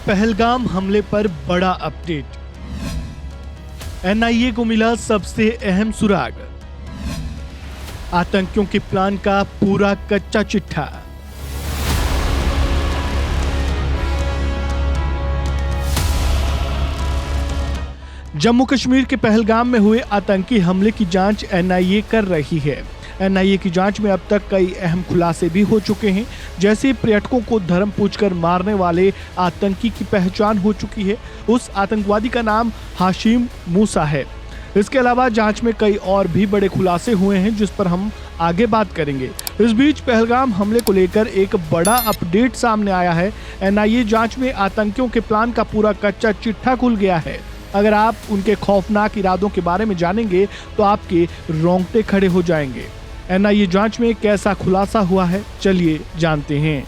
पहलगाम हमले पर बड़ा अपडेट। एनआईए को मिला सबसे अहम सुराग। आतंकियों के प्लान का पूरा कच्चा चिट्ठा। जम्मू कश्मीर के पहलगाम में हुए आतंकी हमले की जांच एनआईए कर रही है। एनआईए की जांच में अब तक कई अहम खुलासे भी हो चुके हैं, जैसे पर्यटकों को धर्म पूछकर मारने वाले आतंकी की पहचान हो चुकी है। उस आतंकवादी का नाम हाशिम मूसा है। इसके अलावा जांच में कई और भी बड़े खुलासे हुए हैं, जिस पर हम आगे बात करेंगे। इस बीच पहलगाम हमले को लेकर एक बड़ा अपडेट सामने आया है। एनआईए जांच में आतंकियों के प्लान का पूरा कच्चा चिट्ठा खुल गया है। अगर आप उनके खौफनाक इरादों के बारे में जानेंगे तो आपके रोंगटे खड़े हो जाएंगे। एनआईए जांच में कैसा खुलासा हुआ है, चलिए जानते हैं।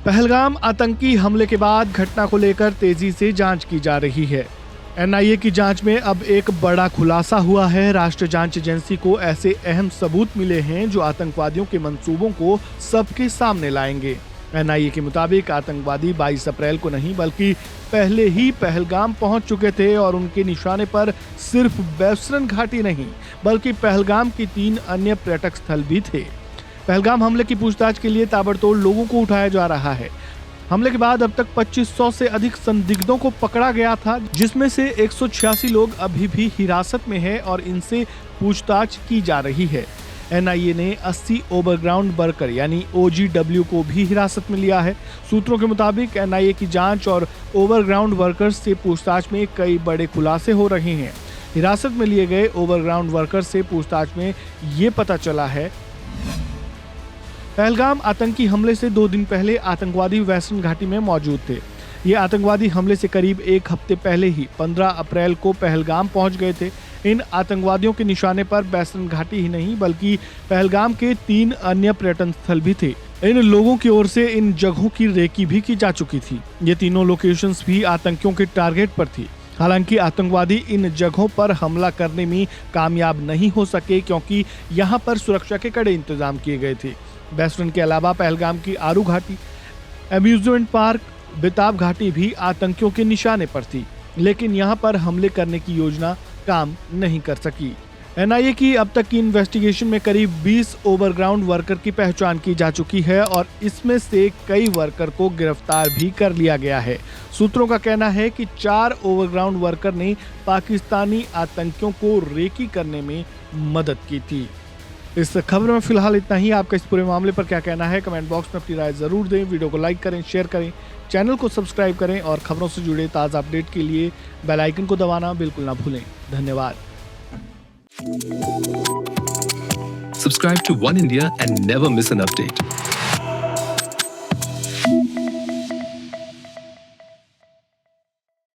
पहलगाम आतंकी हमले के बाद घटना को लेकर तेजी से जांच की जा रही है। एनआईए की जांच में अब एक बड़ा खुलासा हुआ है। राष्ट्रीय जांच एजेंसी को ऐसे अहम सबूत मिले हैं जो आतंकवादियों के मंसूबों को सबके सामने लाएंगे। एनआईए के मुताबिक आतंकवादी 22 अप्रैल को नहीं बल्कि पहले ही पहलगाम पहुंच चुके थे और उनके निशाने पर सिर्फ बैसरन घाटी नहीं बल्कि पहलगाम की 3 अन्य पर्यटक स्थल भी थे। पहलगाम हमले की पूछताछ के लिए ताबड़तोड़ लोगों को उठाया जा रहा है। हमले के बाद अब तक 2500 से अधिक संदिग्धों को पकड़ा गया था, जिसमें से 186 लोग अभी भी हिरासत में हैं और इनसे पूछताछ की जा रही है। एनआईए ने 80 ओवरग्राउंड वर्कर यानी OGW को भी हिरासत में लिया है। सूत्रों के मुताबिक एनआईए की जांच और ओवरग्राउंड वर्कर्स से पूछताछ में कई बड़े खुलासे हो रहे हैं। हिरासत में लिए गए ओवरग्राउंड वर्कर्स से पूछताछ में ये पता चला है पहलगाम आतंकी हमले से 2 दिन पहले आतंकवादी बैसरन घाटी में मौजूद थे। ये आतंकवादी हमले से करीब 1 हफ्ते पहले ही 15 अप्रैल को पहलगाम पहुंच गए थे। इन आतंकवादियों के निशाने पर बैसरन घाटी ही नहीं बल्कि पहलगाम के 3 अन्य पर्यटन स्थल भी थे। इन लोगों की ओर से इन जगहों की रेकी भी की जा चुकी थी। ये तीनों लोकेशंस भी आतंकियों के टारगेट पर थी। हालांकि आतंकवादी इन जगहों पर हमला करने में कामयाब नहीं हो सके, क्योंकि यहाँ पर सुरक्षा के कड़े इंतजाम किए गए थे। बैसरन के अलावा पहलगाम की आरू घाटी, अम्यूजमेंट पार्क, बेताब घाटी भी आतंकियों के निशाने पर थी, लेकिन यहाँ पर हमले करने की योजना काम नहीं कर सकी। एनआईए की अब तक की इन्वेस्टिगेशन में करीब 20 ओवरग्राउंड वर्कर की पहचान की जा चुकी है और इसमें से कई वर्कर को गिरफ्तार भी कर लिया गया है। सूत्रों का कहना है कि 4 ओवरग्राउंड वर्कर ने पाकिस्तानी आतंकियों को रेकी करने में मदद की थी। इस खबर में फिलहाल इतना ही। आपका इस पूरे मामले पर क्या कहना है, कमेंट बॉक्स में अपनी राय जरूर दें। वीडियो को लाइक करें, शेयर करें, चैनल को सब्सक्राइब करें और खबरों से जुड़े ताज़ा अपडेट के लिए बेल आइकन को दबाना बिल्कुल ना भूलें। धन्यवाद। Subscribe to One India and never miss an update.